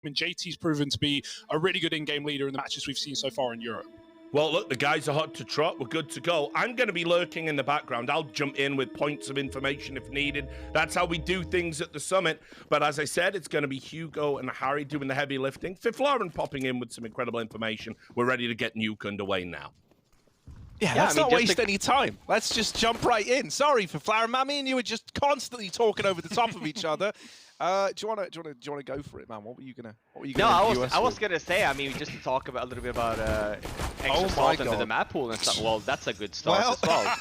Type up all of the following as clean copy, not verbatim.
And JT's proven to be a really good in-game leader in the matches we've seen so far in Europe. Well, look, the guys are hot to trot. We're good to go. I'm going to be lurking in the background. I'll jump in with points of information if needed. That's how we do things at the summit. But as I said, it's going to be Hugo and Harry doing the heavy lifting. Fiflaren popping in with some incredible information. We're ready to get Nuke underway now. Yeah, let's not waste any time. Let's just jump right in. Sorry for Flarren, man. Me and you were just constantly talking over the top of each other. Do you want to go for it, man? What were you gonna? No, I was gonna say. I mean, just to talk about a little bit about extra salt into the map pool and stuff. Well, that's a good start as well.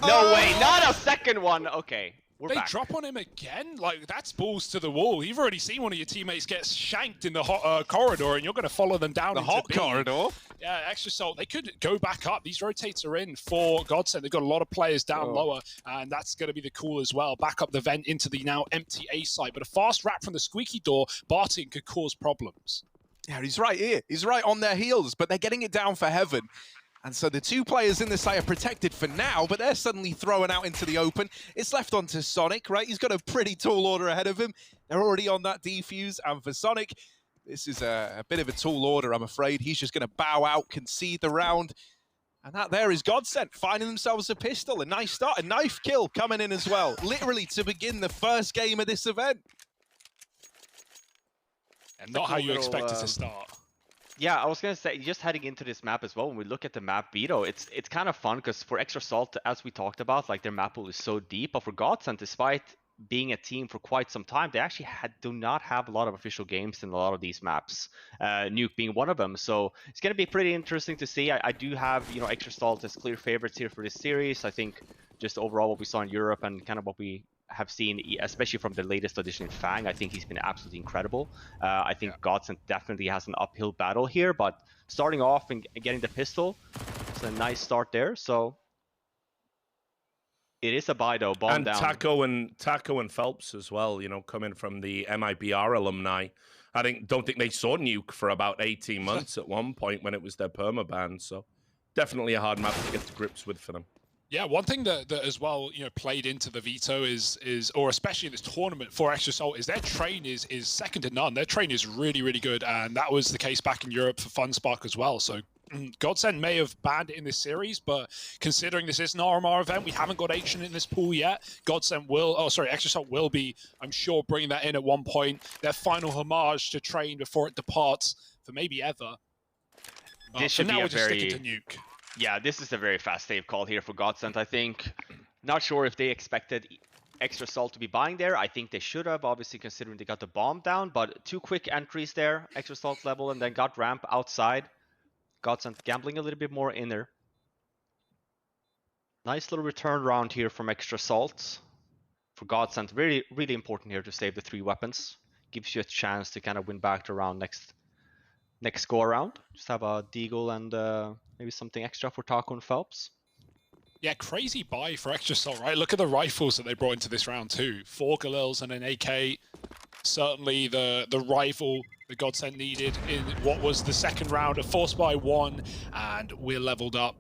No way, not a second one. Okay. They drop on him again? Like, that's balls to the wall. You've already seen one of your teammates get shanked in the hot corridor, and you're going to follow them down the into hot B. corridor? Yeah, extra salt. They could go back up. These rotates are in for GODSENT. They've got a lot of players down lower, and that's going to be the call as well. Back up the vent into the now empty A site, but a fast wrap from the squeaky door, Barton could cause problems. Yeah, he's right here. He's right on their heels, but they're getting it down for heaven. And so the two players in the site are protected for now, but they're suddenly thrown out into the open. It's left onto Sonic, right? He's got a pretty tall order ahead of him. They're already on that defuse, and for Sonic, this is a bit of a tall order, I'm afraid. He's just going to bow out, concede the round. And that there is GODSENT finding themselves a pistol. A nice start, a knife kill coming in as well, literally to begin the first game of this event. And not how you expected to start. Yeah, I was going to say, just heading into this map as well, when we look at the map Vito, it's kind of fun because for Extra Salt, as we talked about, like their map pool is so deep, but for GODSENT, despite being a team for quite some time, they actually do not have a lot of official games in a lot of these maps, Nuke being one of them. So it's going to be pretty interesting to see. I do have, Extra Salt as clear favorites here for this series. I think just overall what we saw in Europe and kind of what we have seen, especially from the latest edition in Fang, I think he's been absolutely incredible. I think GODSENT definitely has an uphill battle here, but starting off and getting the pistol, it's a nice start there. So it is a buy though, bomb down. Taco and Phelps as well, coming from the MIBR alumni. Don't think they saw Nuke for about 18 months at one point when it was their permaban. So definitely a hard map to get to grips with for them. Yeah, one thing that as well, played into the veto is, or especially in this tournament for Extra Salt, is their train is second to none. Their train is really, really good, and that was the case back in Europe for FunSpark as well. So GODSENT may have banned it in this series, but considering this is an RMR event, we haven't got action in this pool yet. GODSENT Extra Salt will be, I'm sure, bringing that in at one point. Their final homage to train before it departs for maybe ever. This should be a just sticking to Nuke. Yeah, this is a very fast save call here for GODSENT, I think. Not sure if they expected Extra Salt to be buying there. I think they should have, obviously, considering they got the bomb down. But two quick entries there, Extra Salt level, and then got ramp outside. GODSENT gambling a little bit more in there. Nice little return round here from Extra Salt. For GODSENT, really, really important here to save the 3 weapons. Gives you a chance to kind of win back the round next go around. Just have a Deagle and maybe something extra for Taco and Phelps. Yeah, crazy buy for Extra Salt, right? Look at the rifles that they brought into this round too. 4 Galils and an AK. Certainly the rifle that GODSENT needed in what was the second round, a force by 1, and we're leveled up.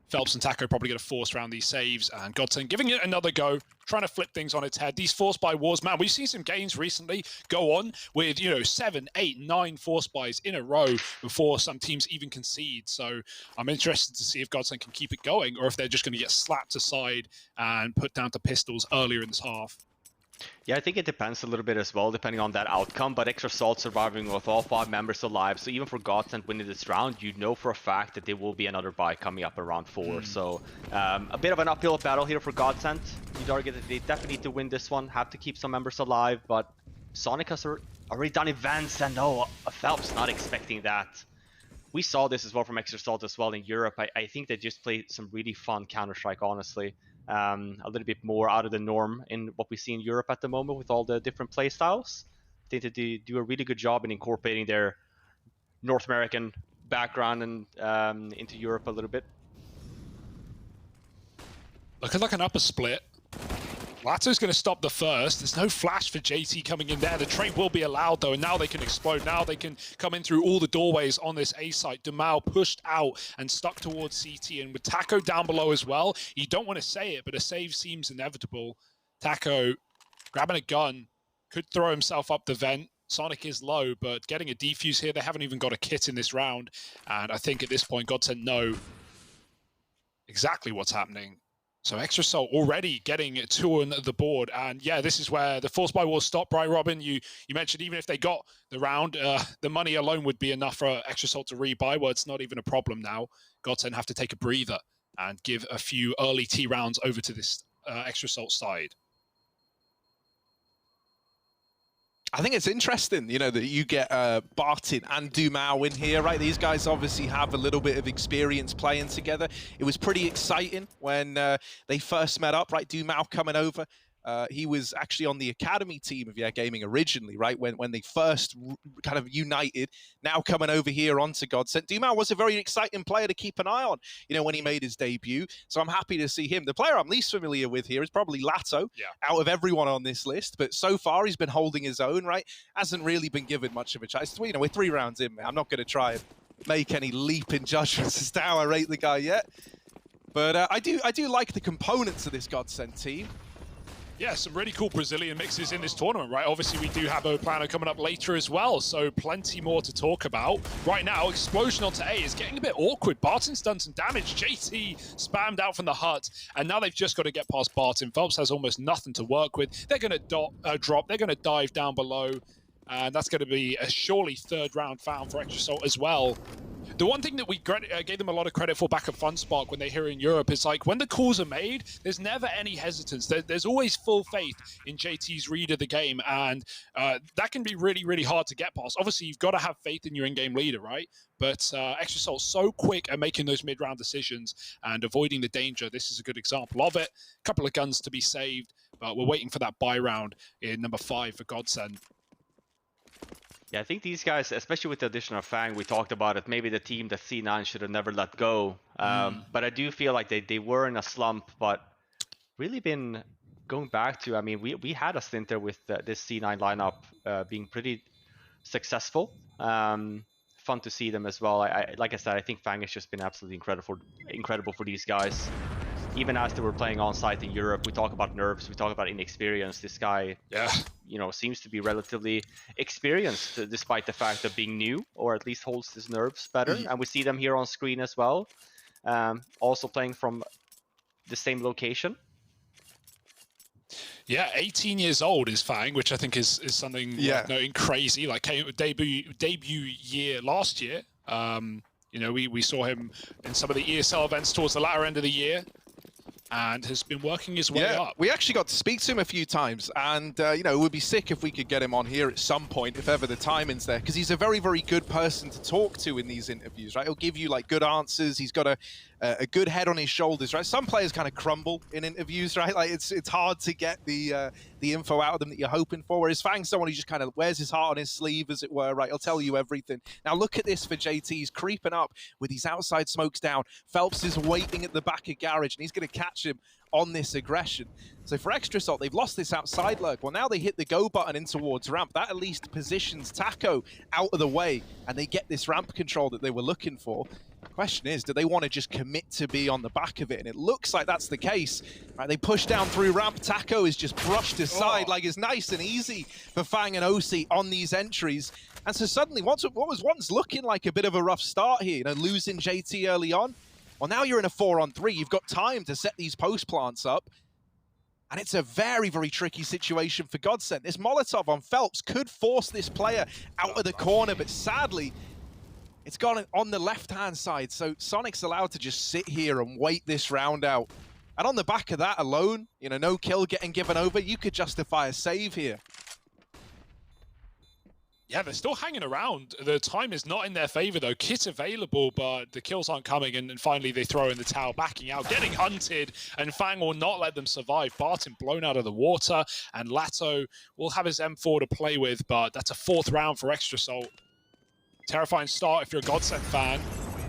Phelps and Taco probably going to force around these saves, and GODSENT giving it another go, trying to flip things on its head. These force by wars, man, we've seen some games recently go on with, 7, 8, 9 force buys in a row before some teams even concede. So I'm interested to see if GODSENT can keep it going, or if they're just going to get slapped aside and put down to pistols earlier in this half. Yeah, I think it depends a little bit as well, depending on that outcome, but Extra Salt surviving with all 5 members alive, so even for GODSENT winning this round, you know for a fact that there will be another buy coming up around 4, so a bit of an uphill battle here for GODSENT. You'd argue that they definitely need to win this one, have to keep some members alive, but Sonic has already done events, and no, Phelps not expecting that. We saw this as well from Extra Salt as well in Europe. I think they just played some really fun Counter-Strike, honestly. A little bit more out of the norm in what we see in Europe at the moment with all the different play styles. I think they do a really good job in incorporating their North American background and into Europe a little bit. Looking like an upper split. Lato's going to stop the first. There's no flash for JT coming in there. The train will be allowed, though, and now they can explode. Now they can come in through all the doorways on this A site. Dumal pushed out and stuck towards CT, and with Taco down below as well, you don't want to say it, but a save seems inevitable. Taco grabbing a gun, could throw himself up the vent. Sonic is low, but getting a defuse here, they haven't even got a kit in this round. And I think at this point, GODSENT know exactly what's happening. So Extra Soul already getting 2 on the board. And yeah, this is where the force buy will stop, right, Robin? You mentioned even if they got the round, the money alone would be enough for Extra Soul to rebuy. Well, it's not even a problem now. GODSENT have to take a breather and give a few early T rounds over to this Extra Soul side. I think it's interesting, you know, that you get Barton and Dumao in here, right? These guys obviously have a little bit of experience playing together. It was pretty exciting when they first met up, right? Dumao coming over. He was actually on the academy team of Gaming originally, right? When they first kind of united, now coming over here onto GODSENT. Dumao was a very exciting player to keep an eye on, you know, when he made his debut. So I'm happy to see him. The player I'm least familiar with here is probably Lato, out of everyone on this list. But so far, he's been holding his own, right? Hasn't really been given much of a chance. You know, we're 3 rounds in, man. I'm not going to try and make any leaping judgments as to how I rate the guy yet. But I do like the components of this GODSENT team. Yeah, some really cool Brazilian mixes in this tournament, right? Obviously, we do have Oplano coming up later as well, so plenty more to talk about. Right now, Explosion onto A is getting a bit awkward. Barton's done some damage. JT spammed out from the hut, and now they've just got to get past Barton. Phelps has almost nothing to work with. They're going to drop. They're going to dive down below, and that's going to be a surely 3rd round found for Extra Salt as well. The one thing that we gave them a lot of credit for back at FunSpark when they're here in Europe is like when the calls are made, there's never any hesitance. There's always full faith in JT's read of the game, and that can be really, really hard to get past. Obviously, you've got to have faith in your in-game leader, right? But Extra Salt's so quick at making those mid-round decisions and avoiding the danger. This is a good example of it. A couple of guns to be saved, but we're waiting for that buy round in number 5 for GODSENT. Yeah, I think these guys, especially with the addition of Fang, we talked about it, maybe the team that C9 should have never let go. But I do feel like they were in a slump, but really been going back to, I mean, we had a stint there with this C9 lineup being pretty successful. Fun to see them as well. Like I said, I think Fang has just been absolutely incredible for these guys. Even as they were playing on site in Europe, we talk about nerves, we talk about inexperience. This guy, you know, seems to be relatively experienced despite the fact of being new, or at least holds his nerves better. And we see them here on screen as well. Also playing from the same location. Yeah, 18 years old is Fang, which I think is something worth noting. Crazy. Like came debut year last year. You know, we saw him in some of the ESL events towards the latter end of the year, and has been working his way up. We actually got to speak to him a few times, and you know, it would be sick if we could get him on here at some point, if ever the timing's there, because he's a very, very good person to talk to in these interviews, right? He'll give you like good answers. He's got a good head on his shoulders, right? Some players kind of crumble in interviews, right? Like it's hard to get the info out of them that you're hoping for. Whereas Fang's someone who just kind of wears his heart on his sleeve, as it were, right? He'll tell you everything. Now look at this for JT. He's creeping up with these outside smokes down. Phelps is waiting at the back of garage, and he's going to catch him on this aggression. So for Extra Salt, they've lost this outside lurk. Well, now they hit the go button in towards ramp. That at least positions Taco out of the way, and they get this ramp control that they were looking for. Question is, do they want to just commit to be on the back of it? And it looks like that's the case. Right, they push down through ramp. Taco is just brushed aside like it's nice and easy for Fang and OC on these entries. And so suddenly, what was once looking like a bit of a rough start here, you know, losing JT early on, well, now you're in a 4-on-3. You've got time to set these post plants up. And it's a very, very tricky situation for GODSENT. This Molotov on Phelps could force this player out of the corner, but sadly, it's gone on the left-hand side. So Sonic's allowed to just sit here and wait this round out. And on the back of that alone, you know, no kill getting given over, you could justify a save here. Yeah, they're still hanging around. The time is not in their favor, though. Kit available, but the kills aren't coming, and finally they throw in the towel, backing out, getting hunted, and Fang will not let them survive. Barton blown out of the water, and Lato will have his M4 to play with, but that's a 4th round for Extra Salt. Terrifying start if you're a GODSENT fan.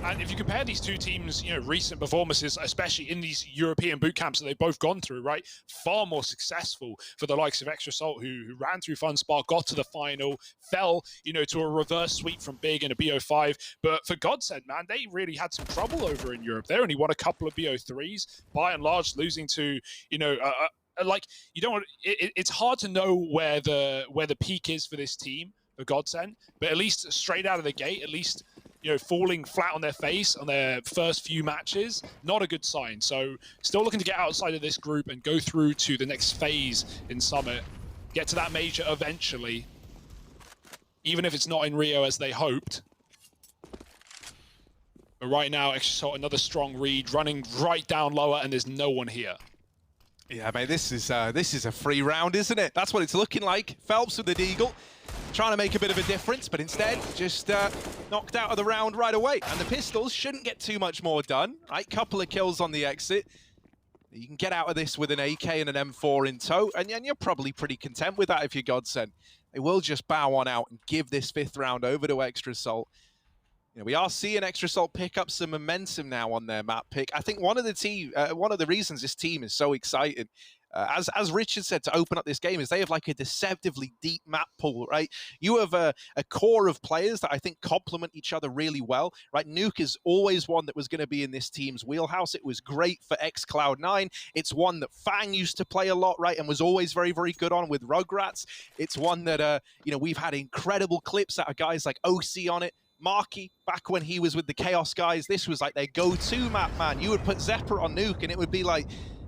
And if you compare these two teams, you know, recent performances, especially in these European boot camps that they've both gone through, right? Far more successful for the likes of Extra Salt, who ran through FunSpark, got to the final, fell, you know, to a reverse sweep from Big in a BO5. But for GODSENT, man, they really had some trouble over in Europe. They only won a couple of BO3s, by and large, losing to, you know, like, you don't want, it's hard to know where the peak is for this team. for GODSENT, but at least straight out of the gate, at least, you know, falling flat on their face on their first few matches, not a good sign. So still looking to get outside of this group and go through to the next phase in Summit, get to that major eventually, even if it's not in Rio as they hoped. But right now, Extrasalt, another strong read, running right down lower, and there's no one here. Yeah, mate, this is a free round, isn't it? That's what it's looking like. Phelps with the Deagle, trying to make a bit of a difference, but instead just knocked out of the round right away. And the pistols shouldn't get too much more done, right? Couple of kills on the exit. You can get out of this with an AK and an M4 in tow, and you're probably pretty content with that if you're GODSENT. They will just bow on out and give this 5th round over to Extrasalt. You know, we are seeing Extrasalt pick up some momentum now on their map pick. I think one of the reasons this team is so exciting, as Richard said, to open up this game, is they have like a deceptively deep map pool, right? You have a core of players that I think complement each other really well, right? Nuke is always one that was going to be in this team's wheelhouse. It was great for xCloud9. It's one that Fang used to play a lot, right? And was always very, very good on with Rugrats. It's one that, you know, we've had incredible clips out of guys like OC on it. Marky, back when he was with the Chaos guys, this was like their go-to map, man. You would put Zephyr on Nuke and it would be like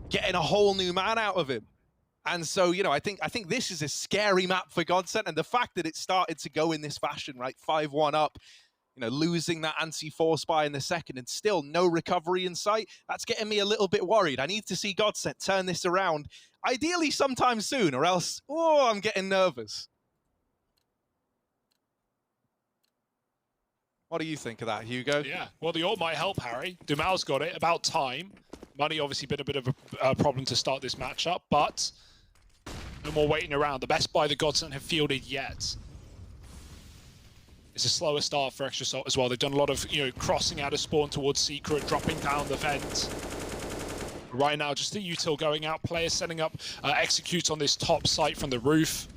getting a whole new man out of him. And so, you know, I think this is a scary map for GODSENT, and the fact that it started to go in this fashion, right, 5-1 up, you know, losing that anti-force buy in the second and still no recovery in sight, that's getting me a little bit worried. I need to see GODSENT turn this around, ideally sometime soon, or else, oh, I'm getting nervous. What do you think of that, Hugo? Yeah, well, the ult might help, Harry. Dumal's got it, about time. Money obviously been a bit of a problem to start this matchup, but no more waiting around. The best buy that GODSENT have fielded yet. It's a slower start for Extrasalt as well. They've done a lot of, you know, crossing out of spawn towards Secret, dropping down the vent. Right now, just the util going out, players setting up executes on this top site from the roof.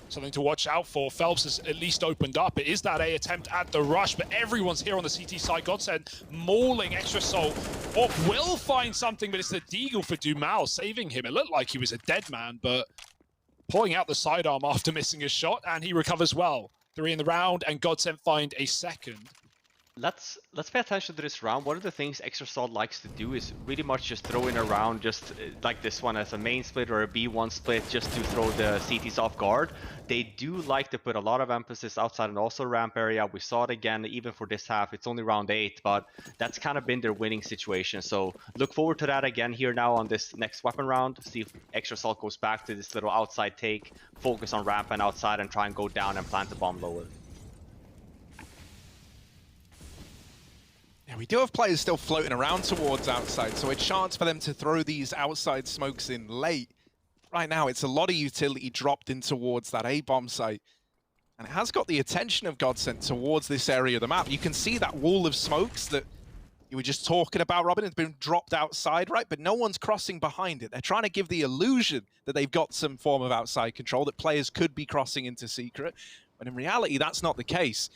Something to watch out for. Phelps has at least opened up. It is that A attempt at the rush, but everyone's here on the CT side. GODSENT mauling Extrasalt. Or will find something, but it's the Deagle for Dumal saving him. It looked like he was a dead man, but pulling out the sidearm after missing a shot, and he recovers well. 3 in the round, and GODSENT find a second. Let's pay attention to this round. One of the things Extrasalt likes to do is really much just throw in a round, just like this one as a main split or a B1 split, just to throw the CTs off guard. They do like to put a lot of emphasis outside and also ramp area. We saw it again, even for this half. It's only round 8, but that's kind of been their winning situation. So look forward to that again here now on this next weapon round. See if Extrasalt goes back to this little outside take, focus on ramp and outside, and try and go down and plant the bomb lower. Yeah, we do have players still floating around towards outside, so a chance for them to throw these outside smokes in late. Right now, it's a lot of utility dropped in towards that A-bomb site. And it has got the attention of GODSENT towards this area of the map. You can see that wall of smokes that you were just talking about, Robin. It's been dropped outside, right? But no one's crossing behind it. They're trying to give the illusion that they've got some form of outside control, that players could be crossing into Secret. But in reality, that's not the case.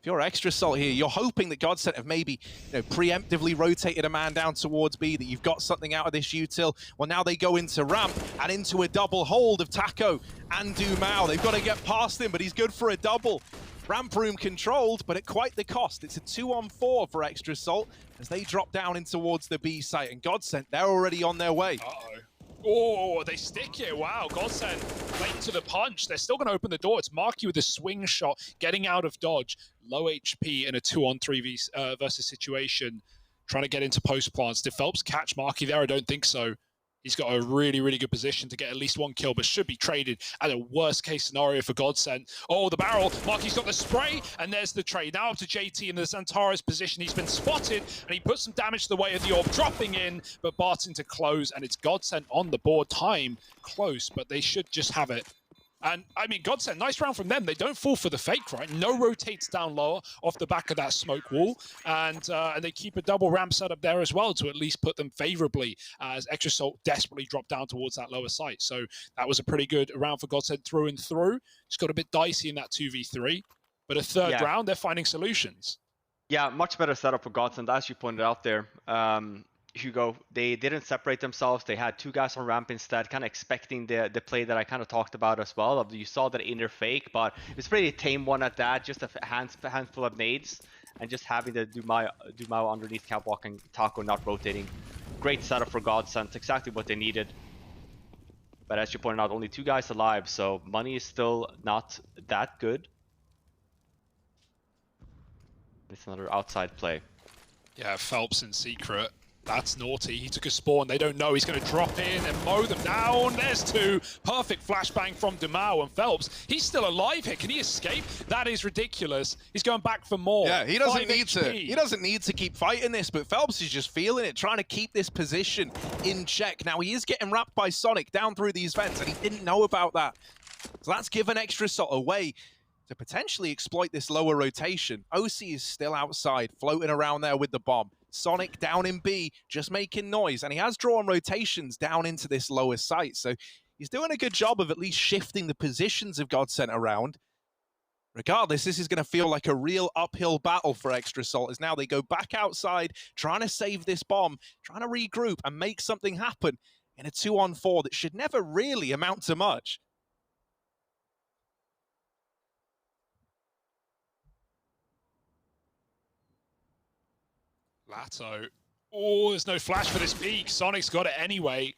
If you're Extrasalt here, you're hoping that GODSENT have maybe, you know, preemptively rotated a man down towards B, that you've got something out of this util. Well, now they go into ramp and into a double hold of Taco and Dumal. They've got to get past him, but he's good for a double. Ramp room controlled, but at quite the cost. It's a 2-on-4 for Extrasalt as they drop down in towards the B site. And GODSENT, they're already on their way. Uh-oh. Oh, they stick it. Wow, GODSENT late to the punch. They're still going to open the door. It's Marky with a swing shot, getting out of dodge. Low HP in a 2-on-3 versus situation, trying to get into post plants. Did Phelps catch Marky there? I don't think so. He's got a really, really good position to get at least 1 kill, but should be traded at a worst-case scenario for GODSENT. Oh, the barrel. Marky's got the spray, and there's the trade. Now up to JT in the Xantaro's position. He's been spotted, and he puts some damage to the way of the orb, dropping in, but Barton to close, and it's GODSENT on the board. Time close, but they should just have it. And, I mean, GODSENT, nice round from them. They don't fall for the fake, right? No rotates down lower off the back of that smoke wall. And they keep a double ramp set up there as well to at least put them favorably as Extrasalt desperately drop down towards that lower site. So that was a pretty good round for GODSENT through and through. Just got a bit dicey in that 2v3. But a third round, they're finding solutions. Yeah, much better setup for GODSENT, as you pointed out there. Hugo, they didn't separate themselves. They had 2 guys on ramp instead, kind of expecting the play that I kind of talked about as well. You saw that inner fake, but it was a pretty tame one at that. Just a handful of nades, and just having the Dumao underneath catwalk and Taco not rotating. Great setup for GODSENT, exactly what they needed. But as you pointed out, only 2 guys alive, so money is still not that good. It's another outside play. Yeah, Phelps in secret. That's naughty. He took a spawn. They don't know. He's going to drop in and mow them down. There's 2. Perfect flashbang from Dumao, and Phelps. He's still alive here. Can he escape? That is ridiculous. He's going back for more. Yeah, he doesn't 5 need HP. to. He doesn't need to keep fighting this, but Phelps is just feeling it, trying to keep this position in check. Now he is getting wrapped by Sonic down through these vents, and he didn't know about that. So that's given extra sort of way to potentially exploit this lower rotation. OC is still outside, floating around there with the bomb. Sonic down in B, just making noise, and he has drawn rotations down into this lower site, so he's doing a good job of at least shifting the positions of GODSENT around. Regardless, this is going to feel like a real uphill battle for Extra Salt, as now they go back outside, trying to save this bomb, trying to regroup and make something happen in a 2-on-4 that should never really amount to much. Lato. Oh, there's no flash for this peak. Sonic's got it anyway.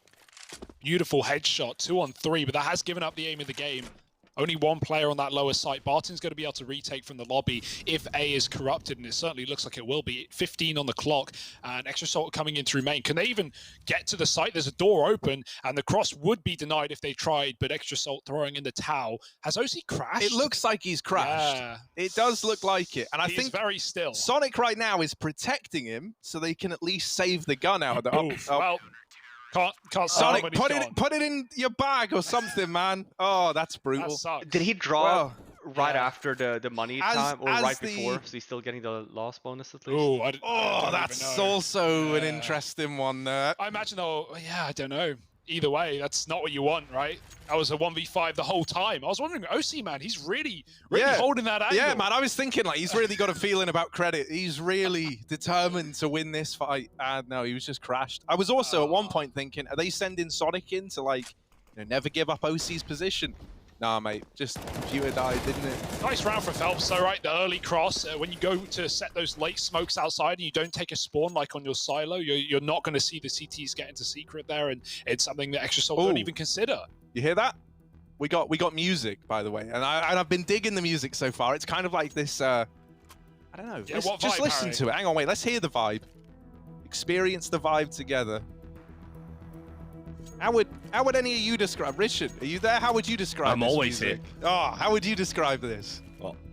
Beautiful headshot, 2-on-3, but that has given up the aim of the game. Only 1 player on that lower site. Barton's going to be able to retake from the lobby if A is corrupted, and it certainly looks like it will be. 15 on the clock, and Extra Salt coming in through main. Can they even get to the site? There's a door open, and the cross would be denied if they tried, but Extra Salt throwing in the towel. Has OC crashed? It looks like he's crashed. Yeah. It does look like it. And I He's think very still. Sonic right now is protecting him so they can at least save the gun out of the... Well, can't Sonic, when he's put it in your bag or something, man. Oh, that's brutal. That sucks. Did he draw Well, right yeah. after the money As- time, or as right the- before? So he's still getting the loss bonus at least? Oh, I don't that's even know. also an Yeah. interesting one there. I imagine I don't know. Either way, that's not what you want, right? That was a 1v5 the whole time. I was wondering, OC, man, he's really Yeah. holding that angle. Yeah, man, I was thinking, like, he's really got a feeling about credit. He's really determined to win this fight. And no, he was just crashed. I was also at one point thinking, are they sending Sonic in to, like, never give up OC's position? Nah, mate, just computer died, didn't it? Nice round for Phelps, though, right? The early cross. When you go to set those late smokes outside and you don't take a spawn like on your silo, you're not going to see the CTs get into secret there, and it's something that Extra Salt don't even consider. You hear that? We got music, by the way, and I've been digging the music so far. It's kind of like this. I don't know. Yeah, Just what vibe, listen Harry? to it. Hang on, wait. Let's hear the vibe. Experience the vibe together. How would any of you describe? Richard, are you there? How would you describe? I'm this always music? Oh, how would you describe this?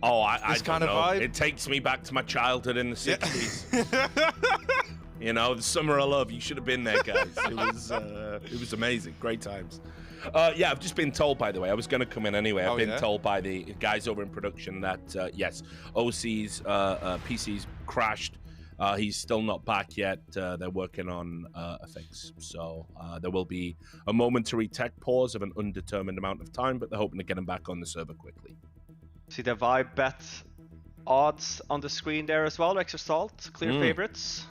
I This kind don't of know. vibe? It takes me back to my childhood in the 60s. You know, the summer of love. You should have been there, guys. It was amazing. Great times. Yeah, I've just been told, by the way, I was going to come in anyway. I've been told by the guys over in production that, yes, OC's PC's crashed. He's still not back yet. They're working on a fix. So there will be a momentary tech pause of an undetermined amount of time, but they're hoping to get him back on the server quickly. See the vibe bet odds on the screen there as well. Extra Salt, clear favorites.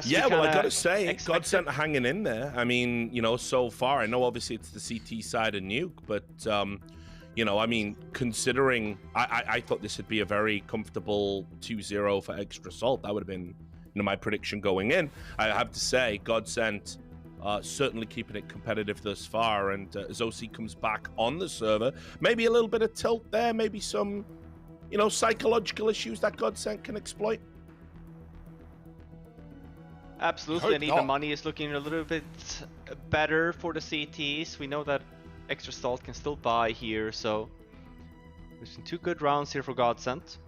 Yeah, well, I gotta say, expected. GODSENT hanging in there. I mean, you know, so far, I know obviously it's the CT side of Nuke, but, you know, I mean, considering I thought this would be a very comfortable 2-0 for Extra Salt. That would have been, you know, my prediction going in. I have to say, GODSENT certainly keeping it competitive thus far, and as OC comes back on the server, maybe a little bit of tilt there, maybe some, you know, psychological issues that GODSENT can exploit. Absolutely, and even money is looking a little bit better for the CTs. We know that Extra Salt can still buy here, so there's been 2 good rounds here for GODSENT.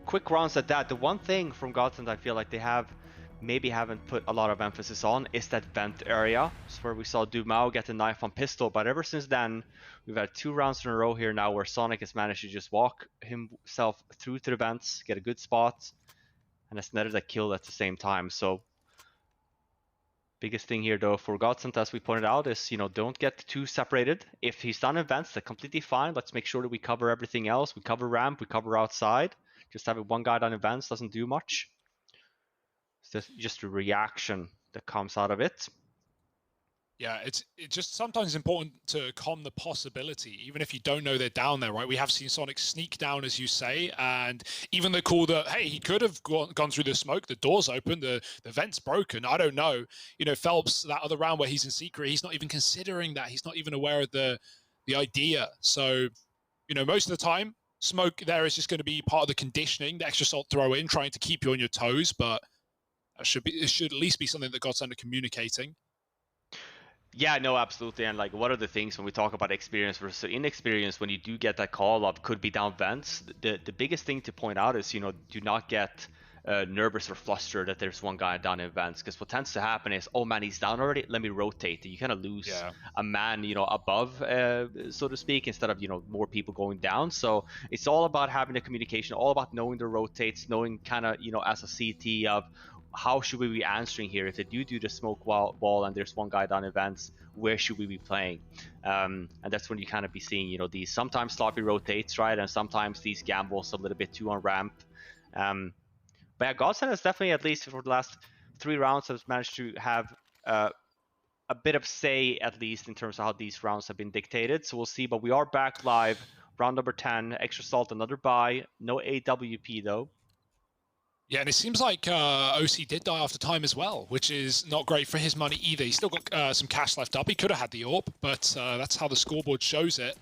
Quick rounds at that. The one thing from GODSENT I feel like they maybe haven't put a lot of emphasis on is that vent area. It's where we saw Dumao get the knife on pistol, but ever since then, we've had 2 rounds in a row here now where Sonic has managed to just walk himself through to the vents, get a good spot, and has netted a kill at the same time. So biggest thing here though for GODSENT, as we pointed out, is, you know, don't get too separated. If he's done events, that's completely fine. Let's make sure that we cover everything else. We cover ramp, we cover outside. Just having one guy done events doesn't do much. It's just a reaction that comes out of it. Yeah, it's just sometimes important to calm the possibility, even if you don't know they're down there, right? We have seen Sonic sneak down, as you say, and even the call that, hey, he could have gone through the smoke, the door's open, the vent's broken, I don't know. You know, Phelps, that other round where he's in secret, he's not even considering that. He's not even aware of the idea. So, you know, most of the time, smoke there is just going to be part of the conditioning, the extra salt throw in, trying to keep you on your toes, but it should at least be something that GODSENT are communicating. Yeah, no, absolutely. And like, what are the things when we talk about experience versus inexperience, when you do get that call up, could be down vents. The biggest thing to point out is, you know, do not get nervous or flustered that there's one guy down in vents, because what tends to happen is, oh man, he's down already, let me rotate. You kind of lose a man, you know, above, so to speak, instead of, you know, more people going down. So it's all about having the communication, all about knowing the rotates, knowing kind of, you know, as a CT of, how should we be answering here? If they do the smoke wall and there's one guy down events, where should we be playing? And that's when you kind of be seeing, you know, these sometimes sloppy rotates, right? And sometimes these gambles a little bit too on ramp. But yeah, GODSENT has definitely, at least for the last 3 rounds, has managed to have a bit of say, at least in terms of how these rounds have been dictated. So we'll see, but we are back live. Round number 10, extra salt, another buy. No AWP though. Yeah, and it seems like OC did die after time as well, which is not great for his money either. He's still got some cash left up. He could have had the AWP, but that's how the scoreboard shows it.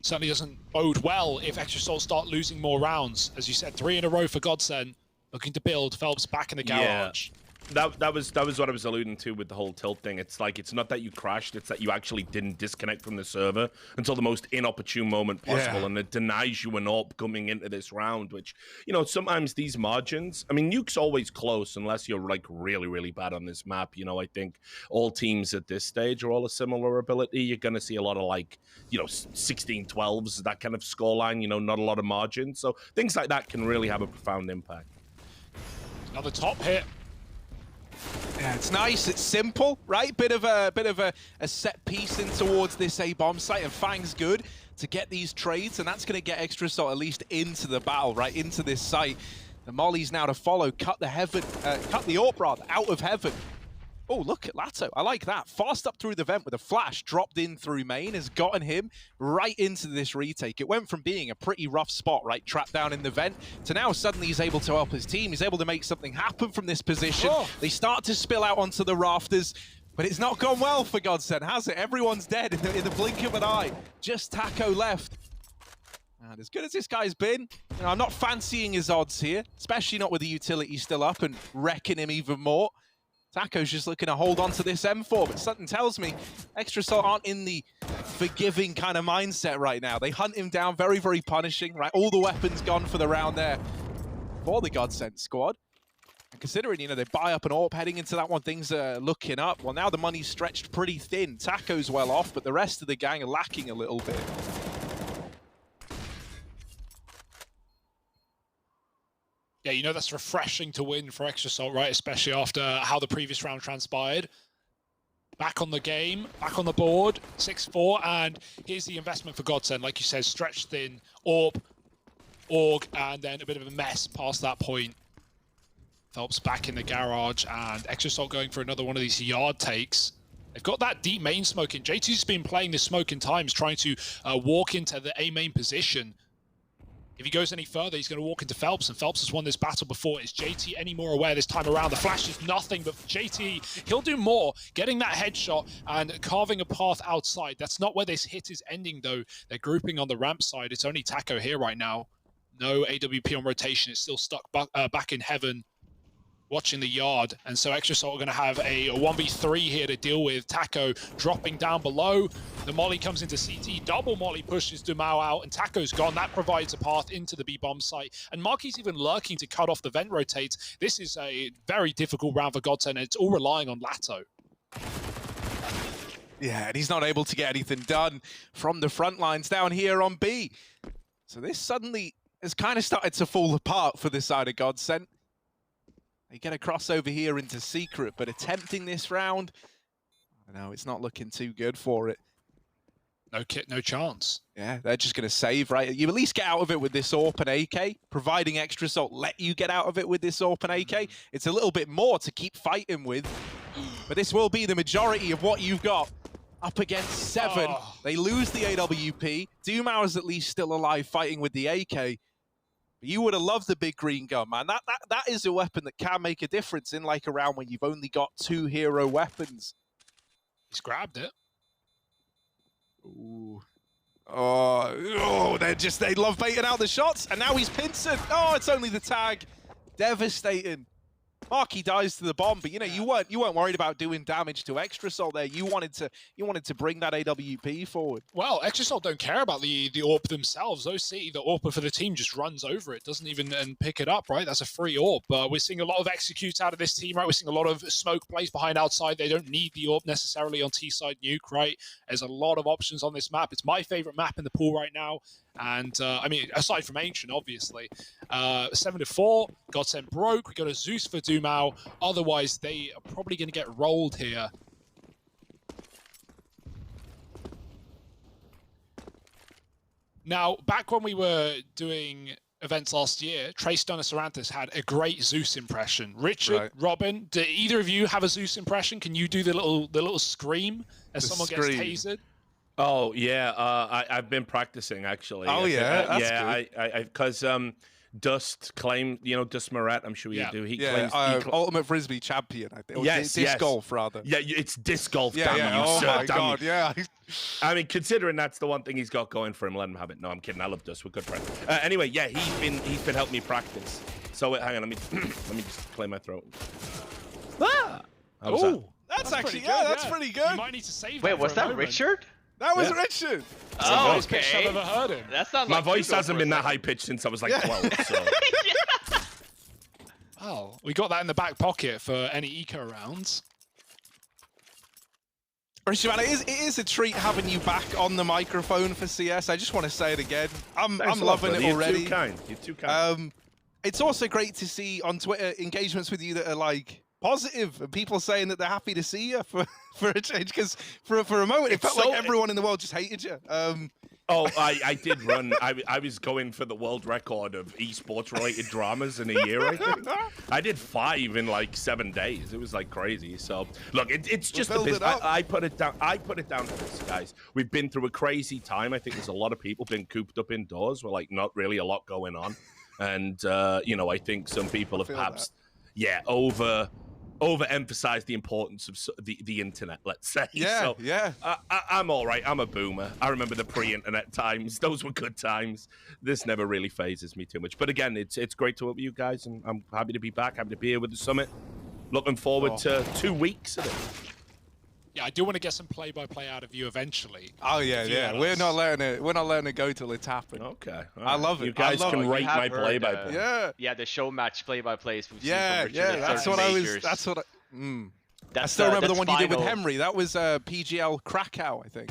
Certainly doesn't bode well if Extra Salt start losing more rounds. As you said, 3 in a row for GODSENT. Looking to build. Phelps back in the garage. Yeah. That was what I was alluding to with the whole tilt thing. It's like, it's not that you crashed, it's that you actually didn't disconnect from the server until the most inopportune moment possible, and it denies you an AWP coming into this round, which, you know, sometimes these margins, I mean, Nuke's always close unless you're like really, really bad on this map. You know, I think all teams at this stage are all a similar ability. You're going to see a lot of, like, you know, 16-12s, that kind of scoreline, you know, not a lot of margin. So things like that can really have a profound impact. Another top hit. Yeah, it's nice, it's simple, right? Bit of a set piece in towards this A bomb site, and Fang's good to get these trades, and that's going to get Extra Salt at least into the battle, right, into this site. The mollies now to follow, cut the AWP rather, out of heaven. Oh, look at Lato. I like that. Fast up through the vent with a flash, dropped in through main, has gotten him right into this retake. It went from being a pretty rough spot, right, trapped down in the vent, to now suddenly he's able to help his team. He's able to make something happen from this position. They start to spill out onto the rafters, but it's not gone well for GODSENT, has it? Everyone's dead in the blink of an eye. Just Taco left. And as good as this guy's been, you know, I'm not fancying his odds here, especially not with the utility still up and wrecking him even more. Taco's just looking to hold on to this M4, but something tells me Extra Salt aren't in the forgiving kind of mindset right now. They hunt him down, very, very punishing, right? All the weapons gone for the round there for the GODSENT squad. And considering, you know, they buy up an AWP heading into that one, things are looking up. Well, now the money's stretched pretty thin. Taco's well off, but the rest of the gang are lacking a little bit. Yeah, you know, that's refreshing to win for Extra Salt, right? Especially after how the previous round transpired. Back on the game, back on the board, 6-4, and here's the investment for GODSENT. Like you said, stretched thin, AWP, AUG, and then a bit of a mess past that point. Phelps back in the garage, and Extra Salt going for another one of these yard takes. They've got that deep main smoke in. J2's been playing this smoke in times, trying to walk into the A main position. If he goes any further, he's going to walk into Phelps, and Phelps has won this battle before. Is JT any more aware this time around? The flash is nothing, but JT, he'll do more. Getting that headshot and carving a path outside. That's not where this hit is ending, though. They're grouping on the ramp side. It's only Taco here right now. No AWP on rotation. It's still stuck back in heaven, watching the yard. And so Extra Salt are going to have a 1v3 here to deal with. Taco dropping down below. The molly comes into CT. Double molly pushes Dumao out, and Taco's gone. That provides a path into the B-bomb site. And Marky's even lurking to cut off the vent rotates. This is a very difficult round for GODSENT, and it's all relying on Lato. Yeah, and he's not able to get anything done from the front lines down here on B. So this suddenly has kind of started to fall apart for this side of GODSENT. They get a crossover here into Secret, but attempting this round, I don't know, it's not looking too good for it. No kit, no chance. Yeah, they're just going to save, right? You at least get out of it with this AWP and AK, providing Extra Salt let you get out of it with this AWP and AK. It's a little bit more to keep fighting with, but this will be the majority of what you've got. Up against 7, they lose the AWP. Dumau is at least still alive fighting with the AK. But you would have loved the big green gun, man. That is a weapon that can make a difference in like a round when you've only got 2 hero weapons. He's grabbed it. Ooh. Oh, they love baiting out the shots, and now he's Pinson. Oh, it's only the tag. Devastating. Marky dies to the bomb, but you know, you weren't worried about doing damage to Extra Salt there. You wanted to bring that AWP forward. Well, Extra Salt don't care about the AWP themselves. OC, the AWP for the team, just runs over it, doesn't even pick it up, right? That's a free AWP. We're seeing a lot of executes out of this team, right? We're seeing a lot of smoke plays behind outside. They don't need the AWP necessarily on T-side Nuke, right? There's a lot of options on this map. It's my favorite map in the pool right now. And, I mean, aside from Ancient, obviously. 7-4, GODSENT broke. We got a Zeus for Dumau. Otherwise, they are probably going to get rolled here. Now, back when we were doing events last year, Trace Donasarantis had a great Zeus impression. Richard, Robin, do either of you have a Zeus impression? Can you do the little scream as someone gets tasered? Oh yeah, I've been practicing actually. Oh yeah, that's because Dust claimed, you know, Dust Moret, I'm sure you do. He claims ultimate frisbee champion, I think. Disc golf rather. Yeah, it's disc golf. Yeah, damn oh my god, you. yeah. I mean, considering that's the one thing he's got going for him, let him have it. No, I'm kidding. I love Dust. We're good friends. Anyway, yeah, he's been helping me practice. So hang on, let me just clear my throat. Oh, that's actually that's pretty good. You might need to save. Wait, was that Richard? That was Richard. Oh, okay. I've ever heard him. That's not my like voice hasn't been that high pitched since I was like 12. So. Oh, we got that in the back pocket for any eco rounds. Richard, man, it is a treat having you back on the microphone for CS. I just want to say it again. I'm loving it already. You're too kind. It's also great to see on Twitter engagements with you that are like positive and people saying that they're happy to see you for a change, because for a moment it felt like everyone in the world just hated you. I did run. I was going for the world record of esports related dramas in a year. I think I did 5 in like 7 days. It was like crazy. So look, it's just a business. I put it down. I put it down to this, guys. We've been through a crazy time. I think there's a lot of people been cooped up indoors with like not really a lot going on, and you know, I think some people have perhaps overemphasize the importance of the internet, let's say. I'm all right. I'm a boomer. I remember the pre-internet times. Those were good times. This never really phases me too much. But again, it's great to work with you guys, and I'm happy to be back. Happy to be here with the summit. Looking forward to 2 weeks of it. Yeah, I do want to get some play-by-play out of you eventually. Oh yeah. We're not letting it go till it's happened. Okay. I love it. You guys can rate my play-by-play. Yeah, the show match play-by-plays. That's what I was. That's what I still remember the one you did with Henry. That was PGL Krakow, I think.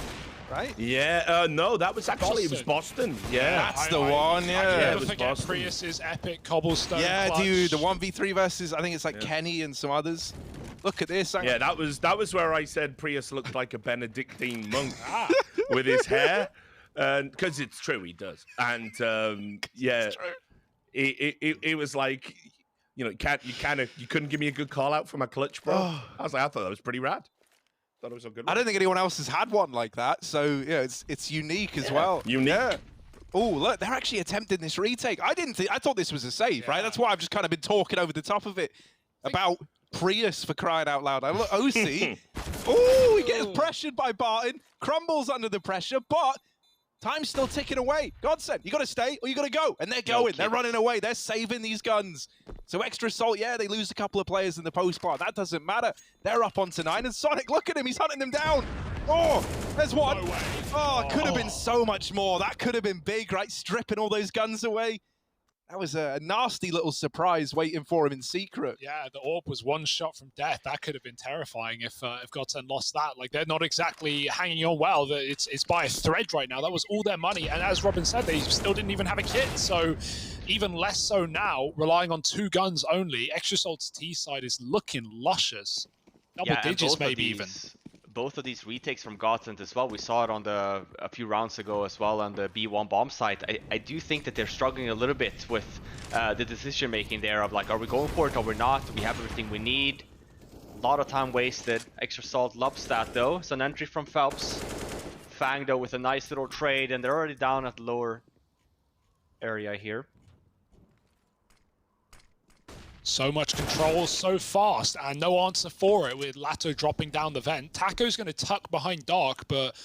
Right? Yeah. No, that was actually it was Boston. Yeah. That's the one. Yeah. Don't forget Prius's epic cobblestone. Yeah, clutch. dude. The 1v3 versus I think it's like Kenny and some others. Look at this. Yeah, that was where I said Prius looked like a Benedictine monk with his hair, and because it's true, he does. And it was like, you know, you couldn't give me a good call out for my clutch, bro. I thought that was pretty rad. Thought it was a good one. I don't think anyone else has had one like that. So yeah, it's unique as well. Unique. Yeah. Oh, look, they're actually attempting this retake. I thought this was a save, right? That's why I've just kind of been talking over the top of it about Prius, for crying out loud. I look, OC. Oh, he gets pressured by Barton, crumbles under the pressure, but time's still ticking away. GODSENT, you got to stay or you got to go. And they're going. They're running away. They're saving these guns. So Extra Salt, yeah, they lose a couple of players in the post part. That doesn't matter. They're up onto 9. And Sonic, look at him. He's hunting them down. Oh, there's one. Oh, could have been so much more. That could have been big, right? Stripping all those guns away. That was a nasty little surprise waiting for him in secret. Yeah, the AWP was one shot from death. That could have been terrifying if GODSENT lost that. Like, they're not exactly hanging on well. It's by a thread right now. That was all their money. And as Robin said, they still didn't even have a kit. So even less so now, relying on 2 guns only. Extra Salt's T side is looking luscious. Double digits maybe even. both of these retakes from GODSENT as well. We saw it on a few rounds ago as well on the B1 bomb site. I do think that they're struggling a little bit with the decision making there of like, are we going for it or we're not? Do we have everything we need? A lot of time wasted. Extra Salt loves that though. It's an entry from Phelps. Fang though with a nice little trade, and they're already down at the lower area here. So much control, so fast, and no answer for it with Lato dropping down the vent. Taco's going to tuck behind Dark, but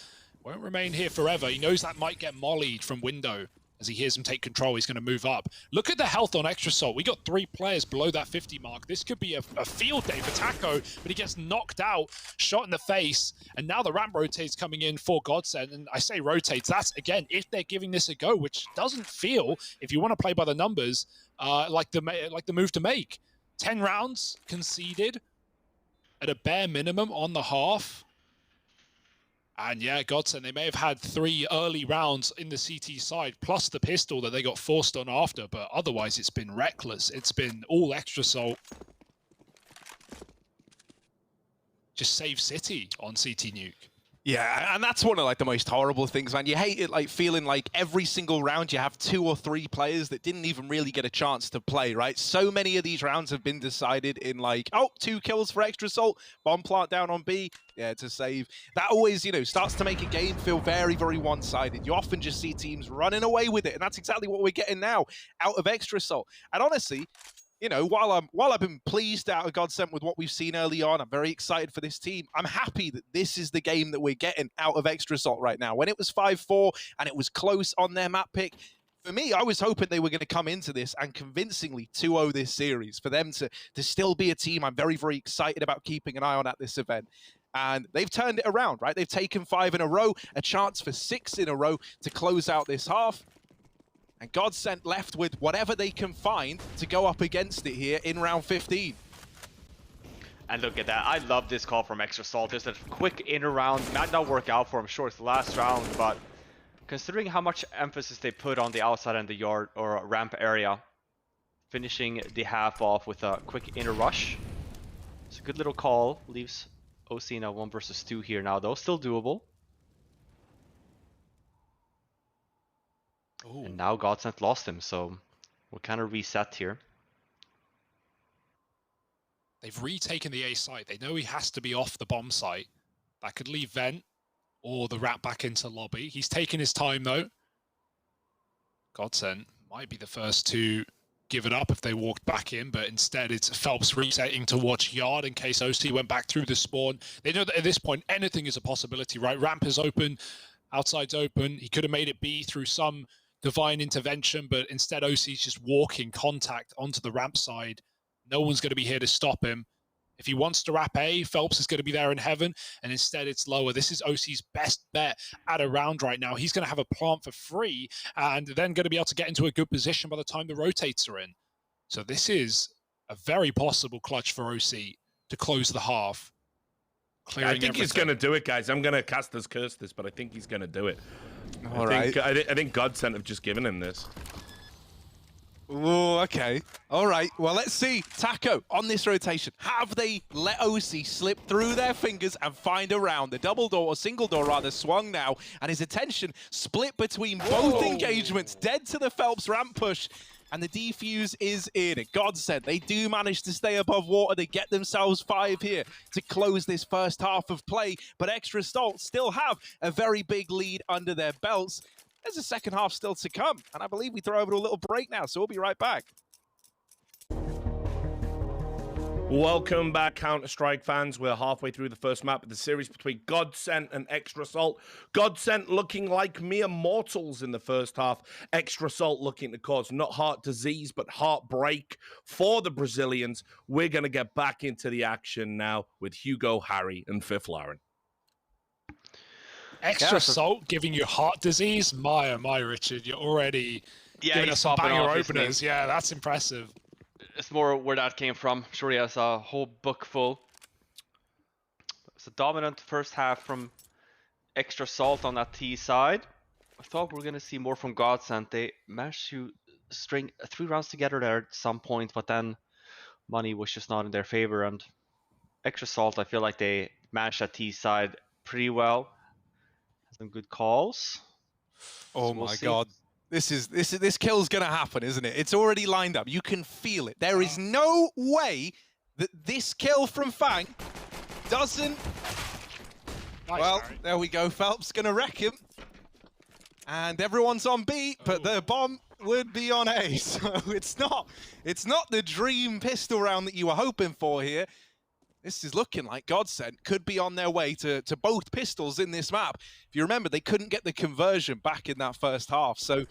won't remain here forever. He knows that might get mollied from window. As he hears him take control, he's going to move up. Look at the health on Extra Salt. We got 3 players below that 50 mark. This could be a field day for Taco, but he gets knocked out, shot in the face, and now the ramp rotates coming in for GODSENT. And I say rotates, that's, again, if they're giving this a go, which doesn't feel, if you want to play by the numbers, like the move to make. 10 rounds conceded at a bare minimum on the half. And yeah, GODSENT, they may have had 3 early rounds in the CT side, plus the pistol that they got forced on after, but otherwise it's been reckless. It's been all Extra Salt. Just save City on CT Nuke. Yeah, and that's one of like the most horrible things, man. You hate it, like feeling like every single round you have 2 or 3 players that didn't even really get a chance to play, right? So many of these rounds have been decided in like, oh, 2 kills for Extra Salt, bomb plant down on B, yeah, to save. That always, you know, starts to make a game feel very, very one-sided. You often just see teams running away with it, and that's exactly what we're getting now out of Extra Salt. And honestly, you know, while I've been pleased out of GODSENT with what we've seen early on, I'm very excited for this team. I'm happy that this is the game that we're getting out of Extra Salt right now. When it was 5-4 and it was close on their map pick, for me, I was hoping they were going to come into this and convincingly 2-0 this series. For them to still be a team I'm very, very excited about keeping an eye on at this event. And they've turned it around, right? They've taken 5 in a row, a chance for 6 in a row to close out this half. And GODSENT left with whatever they can find to go up against it here in round 15. And look at that. I love this call from Extra Salt. Just a quick inner round. Might not work out for him. Sure, it's the last round, but considering how much emphasis they put on the outside and the yard or ramp area, finishing the half off with a quick inner rush. It's a good little call. Leaves OC in a 1 versus 2 here now, though. Still doable. Ooh. And now GODSENT lost him, so we'll kind of reset here. They've retaken the A site. They know he has to be off the bomb site. That could leave Vent or the rat back into lobby. He's taking his time, though. GODSENT might be the first to give it up if they walked back in, but instead it's Phelps resetting to watch yard in case OC went back through the spawn. They know that at this point, anything is a possibility, right? Ramp is open, outside's open. He could have made it B through some divine intervention, but instead OC's just walking contact onto the ramp side. No one's going to be here to stop him. If he wants to wrap A, Phelps is going to be there in heaven, and instead it's lower. This is OC's best bet at a round right now. He's going to have a plant for free, and then going to be able to get into a good position by the time the rotates are in. So this is a very possible clutch for OC to close the half. I think he's going to do it, guys. I'm going to cast this curse this, but I think he's going to do it. I think GODSENT have just given him this. Oh, okay. All right. Well, let's see. Taco, on this rotation, have they let OC slip through their fingers and find a round? The double door, or single door rather, swung now, and his attention split between both engagements, dead to the Phelps ramp push. And the defuse is in. GODSENT, they do manage to stay above water. They get themselves 5 here to close this first half of play. But Extra Salt still have a very big lead under their belts. There's a second half still to come. And I believe we throw over to a little break now, so we'll be right back. Welcome back, Counter-Strike fans. We're halfway through the first map of the series between GODSENT and Extra Salt. GODSENT looking like mere mortals in the first half. Extra Salt looking to cause not heart disease, but heartbreak for the Brazilians. We're going to get back into the action now with Hugo, Harry, and Fifth Lauren. Extra Salt giving you heart disease? My, oh my, Richard, you're already giving us some banger openers. Yeah, that's impressive. It's more where that came from. Sure, he has a whole book full. It's a dominant first half from Extra Salt on that T side. I thought we were going to see more from GODSENT. They managed to string 3 rounds together there at some point, but then money was just not in their favor, and Extra Salt, I feel like they managed that T side pretty well. Some good calls. Oh So we'll my see. god. This kill's gonna happen, isn't it? It's already lined up. You can feel it. There is no way that this kill from Fang doesn't. Nice, Well, Harry. there we go. Phelps gonna wreck him. And everyone's on B, but the bomb would be on A. So it's not the dream pistol round that you were hoping for here. This is looking like GODSENT could be on their way to both pistols in this map. If you remember, they couldn't get the conversion back in that first half. So you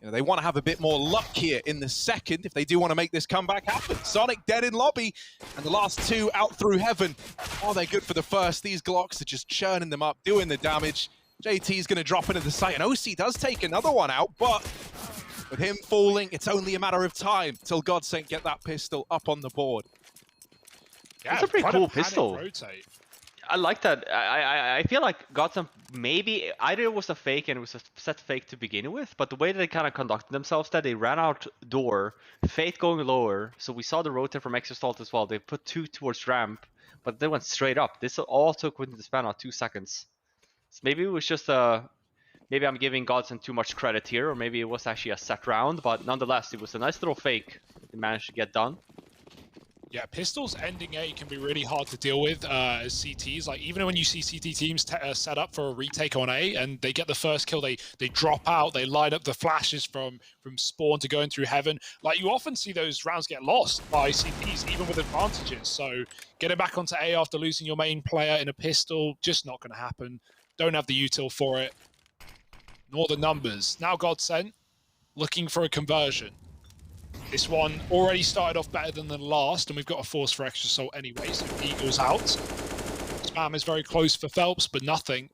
know, they want to have a bit more luck here in the second if they do want to make this comeback happen. Sonic dead in lobby, and the last two out through heaven. Oh, they're good for the first. These Glocks are just churning them up, doing the damage. JT's going to drop into the site, and OC does take another one out, but with him falling, it's only a matter of time till GODSENT get that pistol up on the board. Yeah, It's a pretty quite cool panic pistol. Rotate. I like that. I feel like GODSENT maybe either it was a fake and it was a set fake to begin with, but the way that they kind of conducted themselves, that they ran out door, Faith going lower, so we saw the rotate from Extra Salt as well. They put 2 towards ramp, but they went straight up. This all took within the span of 2 seconds. So maybe it was just maybe I'm giving GODSENT too much credit here, or maybe it was actually a set round, but nonetheless, it was a nice little fake they managed to get done. Yeah, pistols ending A can be really hard to deal with as CTs. Like, even when you see CT teams set up for a retake on A and they get the first kill, they drop out, they line up the flashes from spawn to going through heaven. Like, you often see those rounds get lost by CTs, even with advantages. So getting back onto A after losing your main player in a pistol, just not going to happen. Don't have the util for it, nor the numbers. Now GODSENT looking for a conversion. This one already started off better than the last, and we've got a force for Extra Salt anyway, so Eagle's out. Spam is very close for Phelps, but nothing.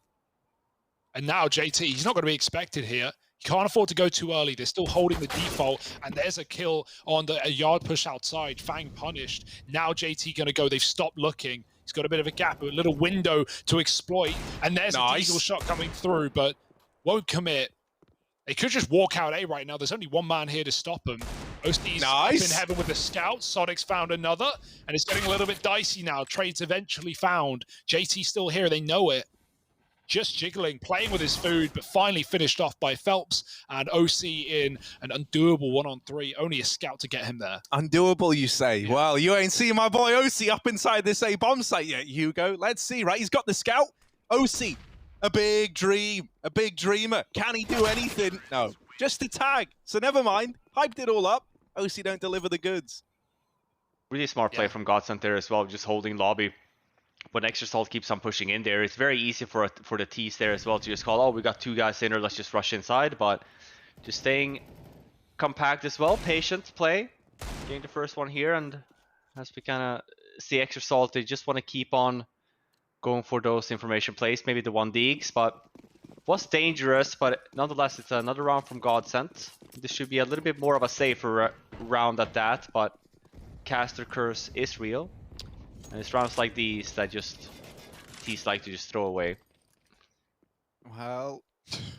And now JT, he's not going to be expected here. He can't afford to go too early. They're still holding the default, and there's a kill on a yard push outside. Fang punished. Now JT going to go. They've stopped looking. He's got a bit of a gap, a little window to exploit, and there's a Eagle shot coming through, but won't commit. They could just walk out A right now. There's only one man here to stop them. OC's up in heaven with the scout. Sonic's found another, and it's getting a little bit dicey now. Trades eventually found. JT's still here. They know it. Just jiggling, playing with his food, but finally finished off by Phelps and OC in an undoable 1-on-3. Only a scout to get him there. Undoable, you say? Yeah. Well, you ain't seen my boy OC up inside this A bomb site yet, Hugo. Let's see, right? He's got the scout. OC. A big dream, a big dreamer. Can he do anything? No, just a tag. So never mind. Hyped it all up. OC don't deliver the goods. Really smart play from GODSENT there as well, just holding lobby. When Extra Salt keeps on pushing in there, it's very easy for the T's there as well to just call, oh, we got 2 guys in there, let's just rush inside. But just staying compact as well, patient play. Getting the first one here, and as we kind of see Extra Salt, they just want to keep on going for those information plays, maybe the 1 digs, but was dangerous, but nonetheless, it's another round from GODSENT. This should be a little bit more of a safer round at that, but caster curse is real. And it's rounds like these that just T's like to just throw away. Well,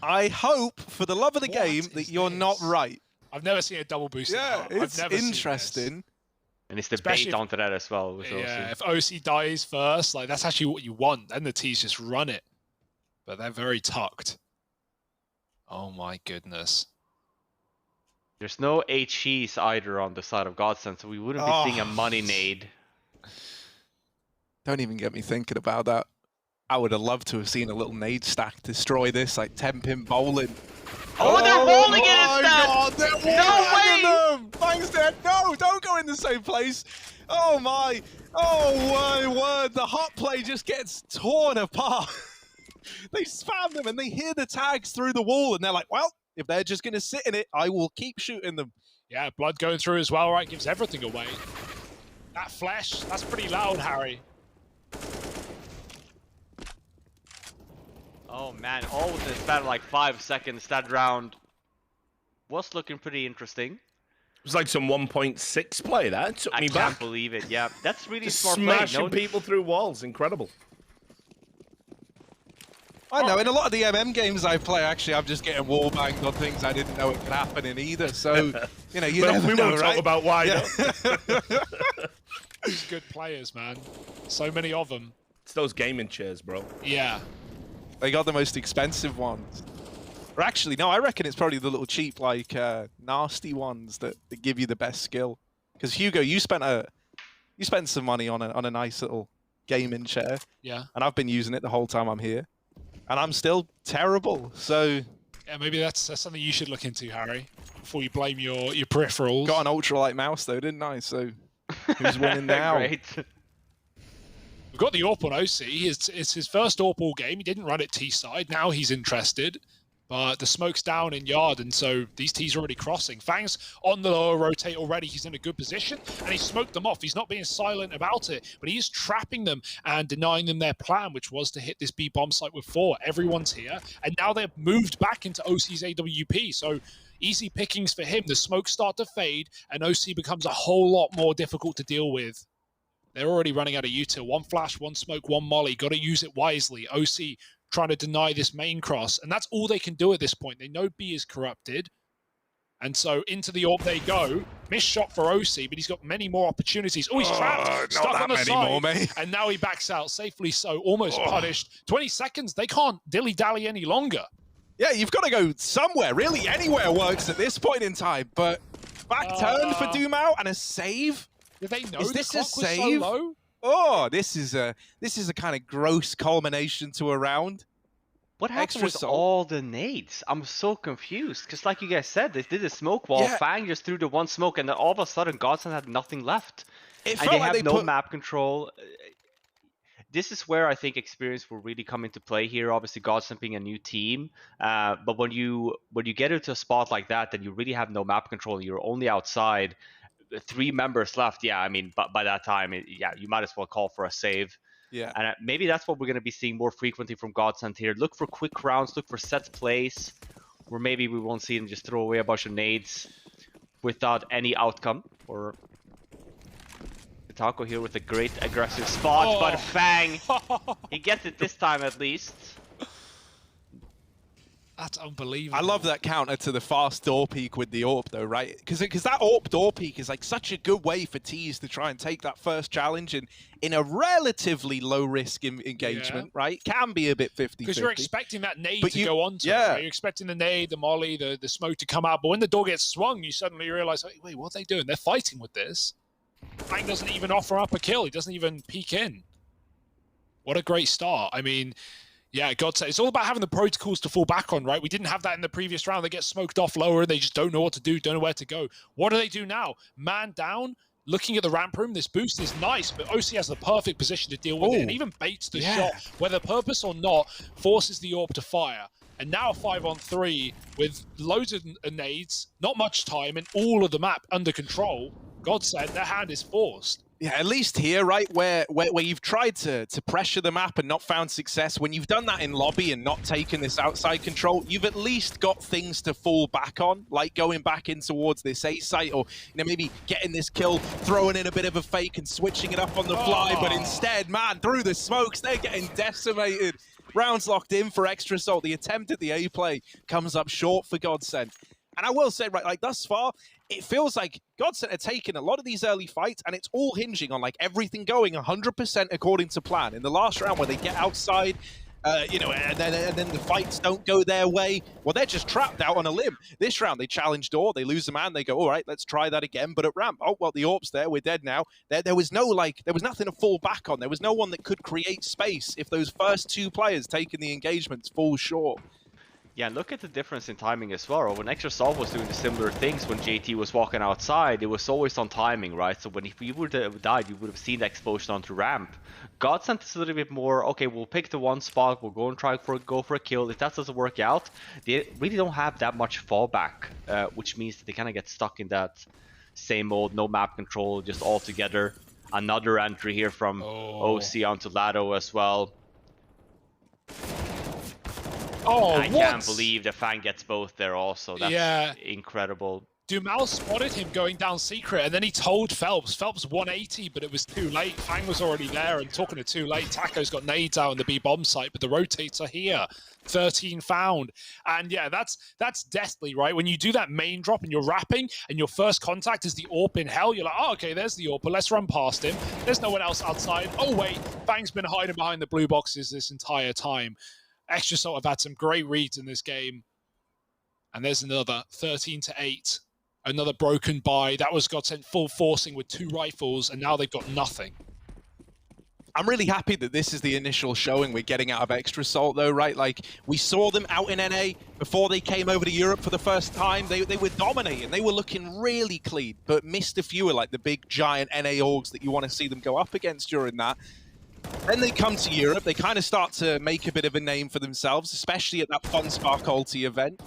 I hope, for the love of the game, that you're not right. I've never seen a double boost. Yeah, it's I've never interesting. And it's the Especially bait onto that as well. Yeah, if OC dies first, like, that's actually what you want. Then the T's just run it. But they're very tucked. Oh my goodness. There's no HEs either on the side of GODSENT, so we wouldn't be seeing a money nade. Don't even get me thinking about that. I would have loved to have seen a little nade stack destroy this, like 10-pin bowling. Oh, they're rolling it instead! God, they're No way! Fang's dead. No, don't go in the same place. Oh my word. The hot play just gets torn apart. They spam them and they hear the tags through the wall and they're like, well, if they're just going to sit in it, I will keep shooting them. Yeah, blood going through as well, right? Gives everything away. That flash, that's pretty loud, Harry. Oh man, all within a span of like 5 seconds, that round was looking pretty interesting. It was like some 1.6 play that took me I back. can't believe it, yeah. That's really Just smart play. smashing people through walls, incredible. I know, in a lot of the MM games I play, actually, I'm just getting wall banged on things I didn't know it could happen in either. So, you know, you But never we know, won't right? talk about why, Yeah. though. These good players, man. So many of them. It's those gaming chairs, bro. Yeah. They got the most expensive ones. Or actually, no, I reckon it's probably the little cheap, like, nasty ones that give you the best skill. Because Hugo, you spent some money on a nice little gaming chair. Yeah. And I've been using it the whole time I'm here. And I'm still terrible, so... Yeah, maybe that's something you should look into, Harry, before you blame your peripherals. Got an ultralight mouse, though, didn't I? So, who's winning now? Great. We've got the AWP on OC. It's his first AWP all game. He didn't run it T-side. Now he's interested. But the smoke's down in yard, and so these T's are already crossing. Fang's on the lower rotate already. He's in a good position, and he smoked them off. He's not being silent about it, but he is trapping them and denying them their plan, which was to hit this B bomb site with 4. Everyone's here, and now they've moved back into OC's AWP, so easy pickings for him. The smokes start to fade, and OC becomes a whole lot more difficult to deal with. They're already running out of util. 1 flash, 1 smoke, 1 molly. Got to use it wisely. OC trying to deny this main cross, and that's all they can do at this point. They know B is corrupted, and so into the AWP they go. Missed shot for OC, but he's got many more opportunities. Oh, he's trapped, stuck on the side, more, mate. and now he backs out safely, so almost punished. 20 seconds, they can't dilly-dally any longer. Yeah, you've got to go somewhere. Really, anywhere works at this point in time, but back turn for Dumao and a save? Did they know Is this the a clock was save? so low? Oh, this is a kind of gross culmination to a round. What happened Extra with salt. all the nades? I'm so confused. Because like you guys said, they did a smoke wall. Yeah. Fang just threw the 1 smoke, and then all of a sudden, GODSENT had nothing left. It And felt they like have they no put... map control. This is where I think experience will really come into play here. Obviously, GODSENT being a new team, but when you get into a spot like that, then you really have no map control. You're only outside. 3 members left. Yeah, I mean, but by that time, yeah, you might as well call for a save. Yeah. And maybe that's what we're going to be seeing more frequently from GODSENT here. Look for quick rounds, look for set plays, where maybe we won't see them just throw away a bunch of nades without any outcome. Or Taco here with a great aggressive spot, but Fang, he gets it this time at least. That's unbelievable. I love that counter to the fast door peek with the AWP, though, right? Because that AWP door peek is like such a good way for T's to try and take that first challenge in a relatively low-risk engagement, right? Can be a bit 50-50. Because you're expecting that nade But to go on to it, right? You're expecting the nade, the molly, the smoke to come out, but when the door gets swung, you suddenly realize, wait, what are they doing? They're fighting with this. Fang doesn't even offer up a kill. He doesn't even peek in. What a great start. I mean... Yeah, GODSENT. It's all about having the protocols to fall back on, right? We didn't have that in the previous round. They get smoked off lower and they just don't know what to do, don't know where to go. What do they do now? Man down, looking at the ramp room. This boost is nice, but OC has the perfect position to deal with it and even baits the shot, whether purpose or not, forces the AWP to fire. And now 5-on-3 with loads of nades, not much time, and all of the map under control. GODSENT, their hand is forced. Yeah, at least here, right, where you've tried to pressure the map and not found success, when you've done that in lobby and not taken this outside control, you've at least got things to fall back on, like going back in towards this A site, or maybe getting this kill, throwing in a bit of a fake and switching it up on the fly, but instead, man, through the smokes, they're getting decimated. Rounds locked in for Extra Salt. The attempt at the A play comes up short for GODSENT. And I will say, right, like thus far, it feels like GODSENT are taking a lot of these early fights, and it's all hinging on like everything going 100% according to plan. In the last round where they get outside, and then the fights don't go their way, well, they're just trapped out on a limb. This round, they challenge door, they lose a man, they go, all right, let's try that again. But at ramp, oh, well, the AWP's there, we're dead now. There was nothing to fall back on. There was no one that could create space if those first 2 players taking the engagements fall short. Yeah, look at the difference in timing as well. When Extra Salt was doing the similar things when JT was walking outside, it was always on timing, right? So if you would have died, you would have seen the explosion onto ramp. GODSENT is a little bit more, okay, we'll pick the one spot, we'll go and go for a kill. If that doesn't work out, they really don't have that much fallback, which means that they kind of get stuck in that same old no map control just all together. Another entry here from OC onto Lado as well. Oh, I can't believe the Fang gets both there also. That's incredible. Dumal spotted him going down secret, and then he told Phelps. Phelps 180, but it was too late. Fang was already there, and talking to too late, Taco's got nades out on the B bomb site, but the rotates are here. 13 found. And yeah, that's deathly, right? When you do that main drop and you're wrapping, and your first contact is the AWP in hell, you're like, oh, okay, there's the AWP, but let's run past him. There's no one else outside. Oh, wait, Fang's been hiding behind the blue boxes this entire time. Extra Salt have had some great reads in this game. And there's another 13-8. Another broken buy. That was GODSENT full forcing with 2 rifles, and now they've got nothing. I'm really happy that this is the initial showing we're getting out of Extra Salt, though, right? Like, we saw them out in NA before they came over to Europe for the first time. They were dominating. They were looking really clean, but missed a few of, like, the big, giant NA orgs that you want to see them go up against during that. Then they come to Europe. They kind of start to make a bit of a name for themselves, especially at that Fun Spark Ulti event.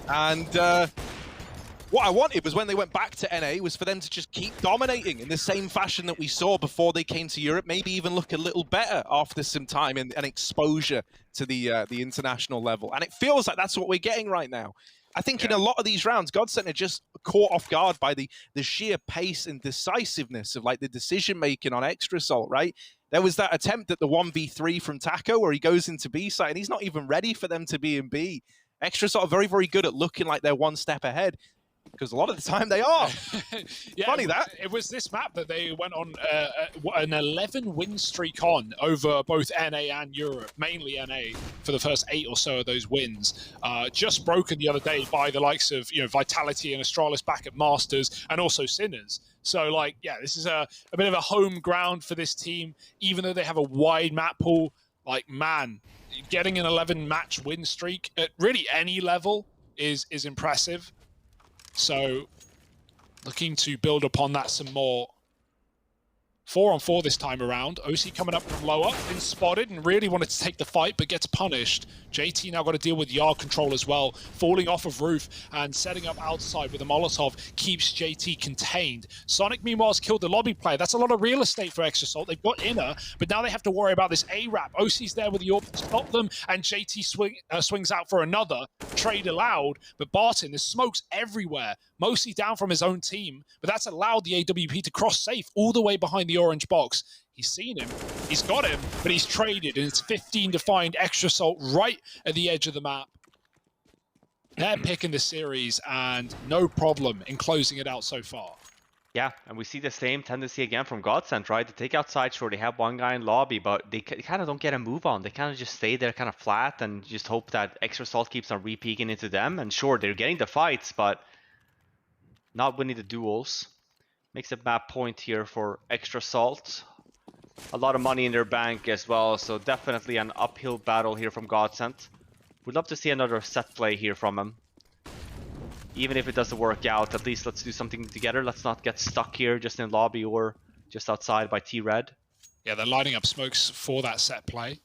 And what I wanted was when they went back to NA was for them to just keep dominating in the same fashion that we saw before they came to Europe, maybe even look a little better after some time and exposure to the international level. And it feels like that's what we're getting right now. I think in a lot of these rounds, GODSENT are just caught off guard by the sheer pace and decisiveness of like the decision-making on Extra Salt, right? There was that attempt at the 1v3 from Taco where he goes into B site and he's not even ready for them to be in B. Extra Salt are very, very good at looking like they're one step ahead. Because a lot of the time they are. Yeah, funny that. It was this map that they went on an 11 win streak on over both NA and Europe, mainly NA, for the first 8 or so of those wins. Just broken the other day by the likes of Vitality and Astralis back at Masters, and also Sinners. So, like, yeah, this is a bit of a home ground for this team, even though they have a wide map pool. Like, man, getting an 11-match win streak at really any level is impressive. So, looking to build upon that some more. 4-on-4 this time around. OC coming up from lower, been spotted and really wanted to take the fight, but gets punished. JT now got to deal with yard control as well, falling off of roof and setting up outside with a Molotov keeps JT contained. Sonic, meanwhile, has killed the lobby player. That's a lot of real estate for Extra Salt. They've got inner, but now they have to worry about this A-Rap. OC's there with the AWP to stop them, and JT swings out for another. Trade allowed, but Barton, there's smokes everywhere. Mostly down from his own team, but that's allowed the AWP to cross safe all the way behind the orange box. He's seen him, he's got him, but he's traded, and it's 15 to find Extra Salt right at the edge of the map. They're picking the series, and no problem in closing it out so far. Yeah, and we see the same tendency again from GODSENT, right? They take outside, sure, they have one guy in lobby, but they kind of don't get a move on. They kind of just stay there kind of flat and just hope that Extra Salt keeps on re-peeking into them. And sure, they're getting the fights, but not winning the duels. Makes a bad point here for Extra Salt. A lot of money in their bank as well, so definitely an uphill battle here from GODSENT. We'd love to see another set play here from him. Even if it doesn't work out, at least let's do something together. Let's not get stuck here just in lobby or just outside by T-Red. Yeah, they're lining up smokes for that set play.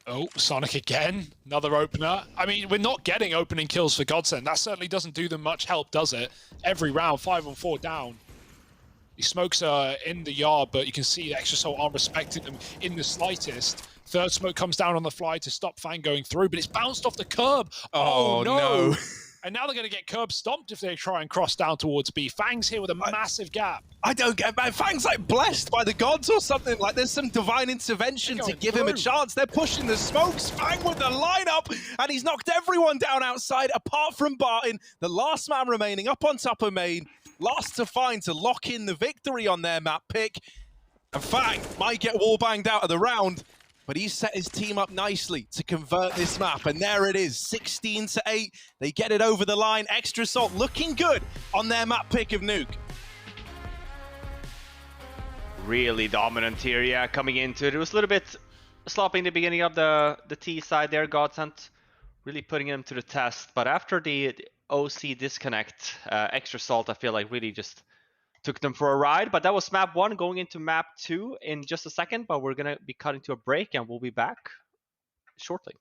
Oh, Sonic again. Another opener. I mean, we're not getting opening kills for GODSENT. That certainly doesn't do them much help, does it? Every round, 5-on-4 down. These smokes are in the yard, but you can see the Extra Salt aren't respecting them in the slightest. Third smoke comes down on the fly to stop Fang going through, but it's bounced off the curb. Oh no. And now they're going to get curb stomped if they try and cross down towards B. Fang's here with a massive gap. I don't get, man. Fang's like blessed by the gods or something. Like there's some divine intervention to give him a chance. They're pushing the smokes. Fang with the lineup, and he's knocked everyone down outside apart from Barton, the last man remaining up on top of main. Last to find to lock in the victory on their map pick. And Fang might get wall banged out of the round, but he's set his team up nicely to convert this map. And there it is, 16-8. They get it over the line. Extra Salt looking good on their map pick of Nuke. Really dominant here, yeah, coming into it. It was a little bit sloppy in the beginning of the T side there, GODSENT. Really putting them to the test. But after the OC disconnect, Extra Salt, I feel like really just took them for a ride. But that was map 1, going into map 2 in just a second. But we're going to be cutting to a break and we'll be back shortly.